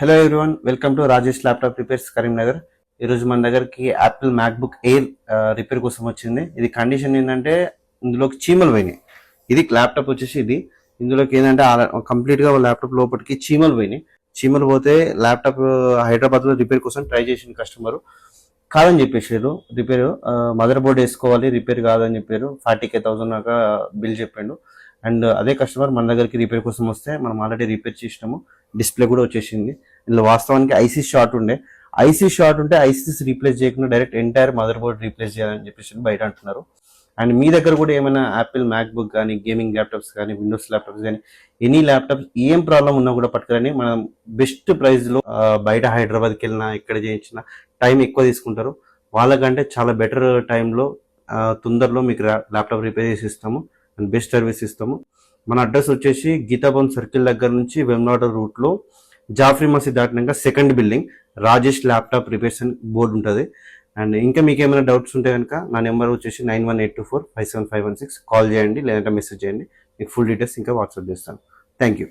Hello everyone, welcome to Rajesh laptop repairs Karimnagar. ఈరోజు మన దగ్గరికి యాపిల్ మ్యాక్బుక్ ఎయిర్ రిపేర్ కోసం వచ్చింది. ఇది కండిషన్ ఏంటంటే ఇందులోకి చీమలు పోయినాయి. ఇది ల్యాప్టాప్ వచ్చేసి ఇందులోకి ఏంటంటే కంప్లీట్గా ల్యాప్టాప్ లోపలికి చీమలు పోయినాయి. చీమలు పోతే ల్యాప్టాప్ హైదరాబాద్లో రిపేర్ కోసం ట్రై చేసిన కస్టమర్ కాదని చెప్పేసారు. రిపేర్ మదర్ బోర్డ్ వేసుకోవాలి, రిపేర్ కాదని చెప్పారు. 40,000 దాకా బిల్ చెప్పాడు. అండ్ అదే కస్టమర్ మన దగ్గరికి రిపేర్ కోసం వస్తే మనం ఆల్రెడీ రిపేర్ చేసినాము. డిస్ప్లే కూడా వచ్చేసింది. ఇందులో వాస్తవానికి ఐసీ షార్ట్ ఉంటే ఐసీస్ రీప్లేస్ చేయకుండా direct entire mother board replace చేయాలని చెప్పేసి బయట అంటున్నారు. అండ్ మీ దగ్గర కూడా ఏమైనా యాపిల్ మ్యాక్బుక్ కానీ, గేమింగ్ ల్యాప్టాప్స్ కానీ, విండోస్ ల్యాప్టాప్స్ కానీ, ఎనీ ల్యాప్టాప్స్ ఏం ప్రాబ్లం ఉన్నా కూడా పట్టుకుని మనం బెస్ట్ ప్రైస్లో బయట హైదరాబాద్కి వెళ్ళినా ఎక్కడ చేయించినా టైం ఎక్కువ తీసుకుంటారు. వాళ్ళకంటే చాలా బెటర్ టైంలో తొందరలో మీకు ల్యాప్టాప్ రిపేర్ చేసి ఇస్తాము అండ్ బెస్ట్ సర్వీస్ ఇస్తాము. మన అడ్రస్ వచ్చేసి గీతాభవన్ సర్కిల్ దగ్గర నుంచి వెమ్లాడ రూట్లో జాఫ్రీ మసీద్ దాటినాక second building Rajesh laptop repairs అని బోర్డు ఉంటుంది. అండ్ ఇంకా మీకు ఏమైనా డౌట్స్ ఉంటే కనుక నా నెంబర్ వచ్చేసి 9182457516 కాల్ చేయండి, లేదంటే మెసేజ్ చేయండి. మీకు ఫుల్ డీటెయిల్స్ ఇంకా వాట్సాప్ చేస్తాను. Thank you.